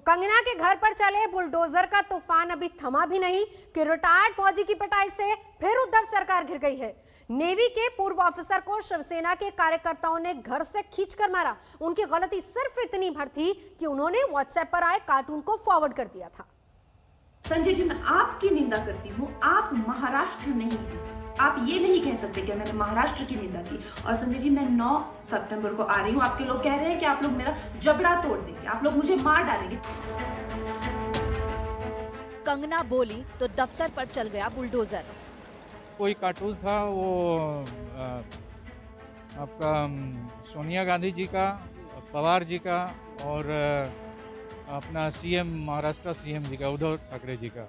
कंगना के घर पर चले बुलडोजर का तूफान अभी थमा भी नहीं कि रिटायर्ड फौजी की पिटाई से फिर उद्धव सरकार घिर गई है। नेवी के पूर्व ऑफिसर को शिवसेना के कार्यकर्ताओं ने घर से खींचकर मारा। उनकी गलती सिर्फ इतनी भर थी कि उन्होंने व्हाट्सएप पर आए कार्टून को फॉरवर्ड कर दिया था। संजय जी, मैं आपकी निंदा करती हूँ, आप महाराष्ट्र नहीं हैं। आप ये नहीं कह सकते कि मैंने महाराष्ट्र की निंदा की। और संजय जी, मैं 9 सितंबर को आ रही हूँ। आपके लोग कह रहे हैं कि आप लोग मेरा जबड़ा तोड़ देंगे, आप लोग मुझे मार डालेंगे। कंगना बोली तो दफ्तर पर चल गया बुलडोजर। कोई कार्टून था वो आपका सोनिया गांधी जी का, पवार जी का और अपना सीएम, महाराष्ट्र सीएम जी का, उद्धव ठाकरे जी का।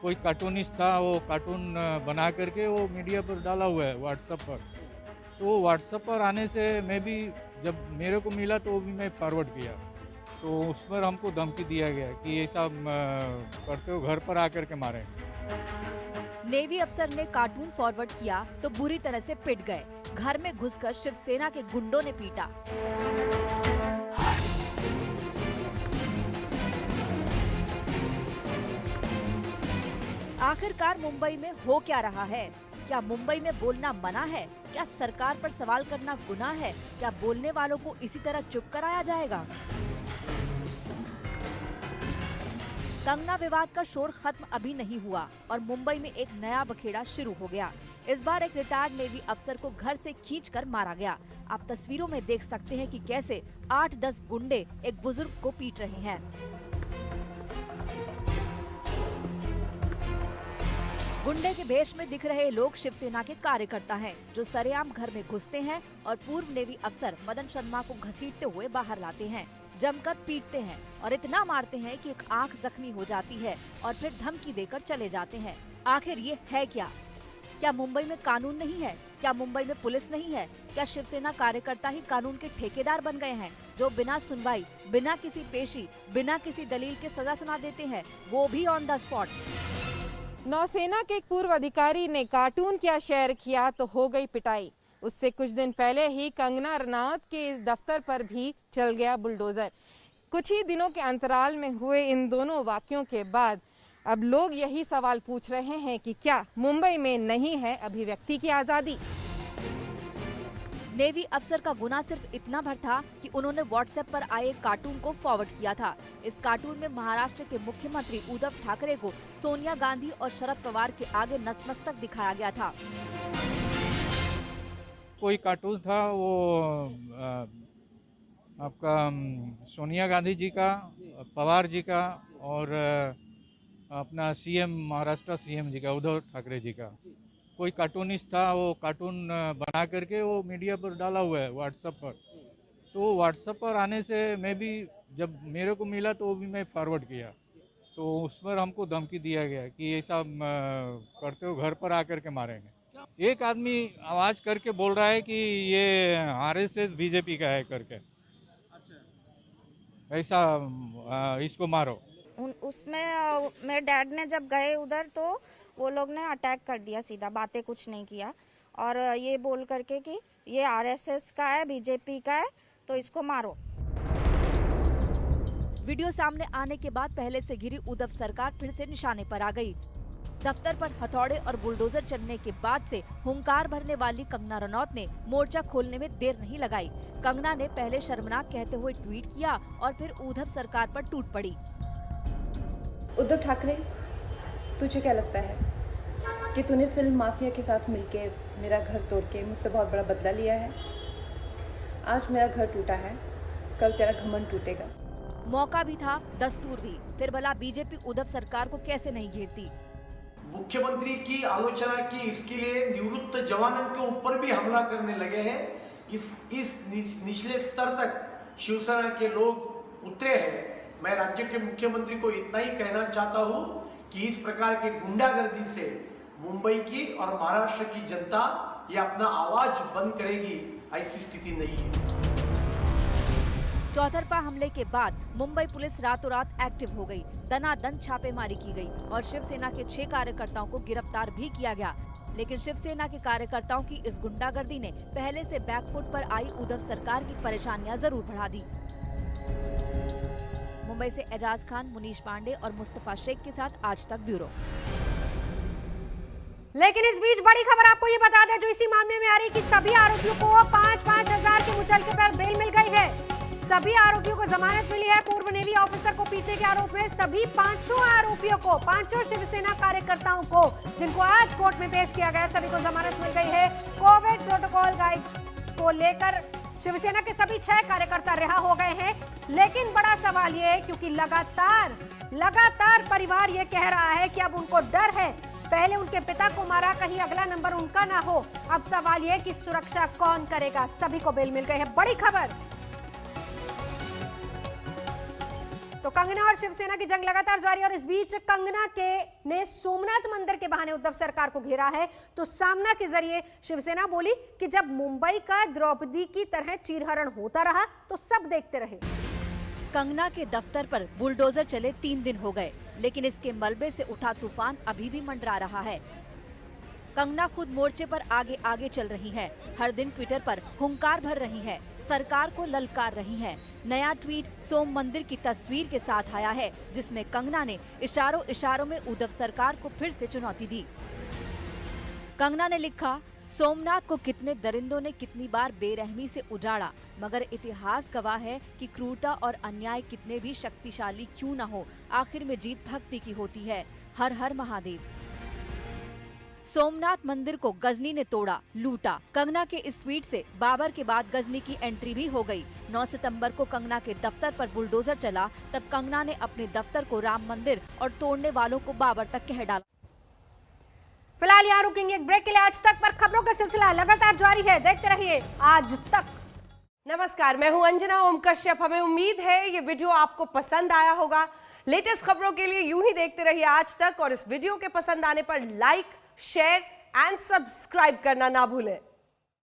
कोई कार्टूनिस्ट था, वो कार्टून बना करके वो मीडिया पर डाला हुआ है व्हाट्सएप पर। तो व्हाट्सएप पर आने से मैं भी, जब मेरे को मिला तो वो भी मैं फॉरवर्ड किया। तो उस पर हमको धमकी दिया गया कि ऐसा करते हो घर पर आकर के मारेंगे। नेवी अफसर ने कार्टून फॉरवर्ड किया तो बुरी तरह से पिट गए। घर में घुसकर शिवसेना के गुंडों ने पीटा। आखिरकार मुंबई में हो क्या रहा है? क्या मुंबई में बोलना मना है? क्या सरकार पर सवाल करना गुनाह है? क्या बोलने वालों को इसी तरह चुप कराया जाएगा? कंगना विवाद का शोर खत्म अभी नहीं हुआ और मुंबई में एक नया बखेड़ा शुरू हो गया। इस बार एक रिटायर्ड नेवी अफसर को घर से खींचकर मारा गया। आप तस्वीरों में देख सकते हैं कि कैसे 8-10 गुंडे एक बुजुर्ग को पीट रहे हैं। गुंडे के भेष में दिख रहे लोग शिवसेना के कार्यकर्ता हैं, जो सरेआम घर में घुसते हैं और पूर्व नेवी अफसर मदन शर्मा को घसीटते हुए बाहर लाते हैं, जमकर पीटते हैं और इतना मारते हैं कि एक आंख जख्मी हो जाती है और फिर धमकी देकर चले जाते हैं। आखिर ये है क्या? क्या मुंबई में कानून नहीं है? क्या मुंबई में पुलिस नहीं है? क्या शिवसेना कार्यकर्ता ही कानून के ठेकेदार बन गए हैं, जो बिना सुनवाई, बिना किसी पेशी, बिना किसी दलील के सजा सुना देते हैं, वो भी ऑन द स्पॉट? नौसेना के एक पूर्व अधिकारी ने कार्टून क्या शेयर किया तो हो गई पिटाई। उससे कुछ दिन पहले ही कंगना रनौत के इस दफ्तर पर भी चल गया बुलडोजर। कुछ ही दिनों के अंतराल में हुए इन दोनों वाकयों के बाद अब लोग यही सवाल पूछ रहे हैं कि क्या मुंबई में नहीं है अभिव्यक्ति की आजादी? नेवी अफसर का गुनाह सिर्फ इतना भर था कि उन्होंने व्हाट्सएप पर आए कार्टून को फॉरवर्ड किया था। इस कार्टून में महाराष्ट्र के मुख्यमंत्री उद्धव ठाकरे को सोनिया गांधी और शरद पवार के आगे नतमस्तक दिखाया गया था। कोई कार्टून था वो आपका सोनिया गांधी जी का, पवार जी का और अपना सीएम, महाराष्ट्र सीएम जी का, उद्धव ठाकरे जी का। कोई कार्टूनिस्ट था, वो कार्टून बना करके वो मीडिया पर डाला हुआ है व्हाट्सएप पर। तो व्हाट्सएप पर आने से मैं भी, जब मेरे को मिला तो वो भी मैं फॉरवर्ड किया। तो उस पर हमको धमकी दिया गया कि ऐसा करते हो घर पर आकर के मारेंगे। एक आदमी आवाज करके बोल रहा है कि ये आरएसएस बीजेपी का है करके, ऐसा इसको मारो। उसमें मेरे डैड ने जब गए उधर तो वो लोग ने अटैक कर दिया, सीधा बातें कुछ नहीं किया और ये बोल करके कि ये आरएसएस का है, बीजेपी का है, तो इसको मारो। वीडियो सामने आने के बाद पहले से घिरी उद्धव सरकार फिर से निशाने पर आ गई। दफ्तर पर हथौड़े और बुलडोजर चलने के बाद से हुंकार भरने वाली कंगना रनौत ने मोर्चा खोलने में देर नहीं लगाई। कंगना ने पहले शर्मनाक कहते हुए ट्वीट किया और फिर उद्धव सरकार पर टूट पड़ी। उद्धव ठाकरे, तुझे क्या लगता है कि तूने फिल्म माफिया के साथ मिलके मेरा घर तोड़ के मुझसे बहुत बड़ा बदला लिया है? आज मेरा घर टूटा है, कल तेरा घमंड टूटेगा। मौका भी था, दस्तूर भी। फिर भला बीजेपी उद्धव सरकार को कैसे नहीं घेरती? मुख्यमंत्री की आलोचना की, इसके लिए निवृत्त जवानों के ऊपर भी हमला करने लगे हैं। इस निचले स्तर तक शिवसेना के लोग उतरे हैं। मैं राज्य के मुख्यमंत्री को इतना ही कहना चाहता हूं कि इस प्रकार के गुंडागर्दी से मुंबई की और महाराष्ट्र की जनता ये अपना आवाज बंद करेगी, ऐसी स्थिति नहीं है। चौतरफा हमले के बाद मुंबई पुलिस रातों रात एक्टिव हो गई। दनादन छापेमारी की गई और शिवसेना के 6 कार्यकर्ताओं को गिरफ्तार भी किया गया। लेकिन शिवसेना के कार्यकर्ताओं की इस गुंडागर्दी ने पहले से बैकफुट पर आई उद्धव सरकार की परेशानियां जरूर बढ़ा दी। मुंबई से एजाज खान, मुनीश पांडे और मुस्तफा शेख के साथ आज तक ब्यूरो। लेकिन इस बीच बड़ी खबर आपको ये बता दें जो इसी मामले में आ रही कि सभी आरोपियों को 5-5 हजार के मुचलके पर बेल मिल गई है। सभी आरोपियों को जमानत मिली है। पूर्व नेवी ऑफिसर को पीटने के आरोप में सभी 500 आरोपियों को, 500 शिवसेना कार्यकर्ताओं को, जिनको आज कोर्ट में पेश किया गया, सभी को जमानत मिल गई है। कोविड प्रोटोकॉल गाइड्स को लेकर शिवसेना के सभी 6 कार्यकर्ता रिहा हो गए हैं। लेकिन बड़ा सवाल ये है क्योंकि लगातार परिवार ये कह रहा है कि अब उनको डर है, पहले उनके पिता को मारा, कहीं अगला नंबर उनका ना हो। अब सवाल ये कि सुरक्षा कौन करेगा। सभी को बेल मिल गई है। बड़ी खबर। तो कंगना और शिवसेना की जंग लगातार जारी और इस बीच कंगना ने सोमनाथ मंदिर के बहाने उद्धव सरकार को घेरा है। तो सामना के जरिए शिवसेना बोली कि जब मुंबई का द्रौपदी की तरह चीरहरण होता रहा तो सब देखते रहे। कंगना के दफ्तर पर बुलडोजर चले 3 दिन हो गए, लेकिन इसके मलबे से उठा तूफान अभी भी मंडरा रहा है। कंगना खुद मोर्चे पर आगे आगे चल रही है। हर दिन ट्विटर पर हुंकार भर रही है, सरकार को ललकार रही है। नया ट्वीट सोम मंदिर की तस्वीर के साथ आया है, जिसमें कंगना ने इशारों में उद्धव सरकार को फिर से चुनौती दी। कंगना ने लिखा, सोमनाथ को कितने दरिंदों ने कितनी बार बेरहमी से उजाड़ा, मगर इतिहास गवाह है कि क्रूरता और अन्याय कितने भी शक्तिशाली क्यों न हो, आखिर में जीत भक्ति की होती है। हर हर महादेव। सोमनाथ मंदिर को गजनी ने तोड़ा, लूटा। कंगना के इस ट्वीट से बाबर के बाद गजनी की एंट्री भी हो गई। 9 सितंबर को कंगना के दफ्तर पर बुलडोजर चला, तब कंगना ने अपने दफ्तर को राम मंदिर और तोड़ने वालों को बाबर तक कह डाला। फिलहाल यहाँ रुकेंगे एक ब्रेक के लिए। आज तक पर खबरों का सिलसिला लगातार जारी है, देखते रहिए आज तक। नमस्कार, मैं हूं अंजना ओम कश्यप। हमें उम्मीद है ये वीडियो आपको पसंद आया होगा। लेटेस्ट खबरों के लिए यूं ही देखते रहिए आज तक और इस वीडियो के पसंद आने पर लाइक, शेयर एंड सब्सक्राइब करना ना भूलें।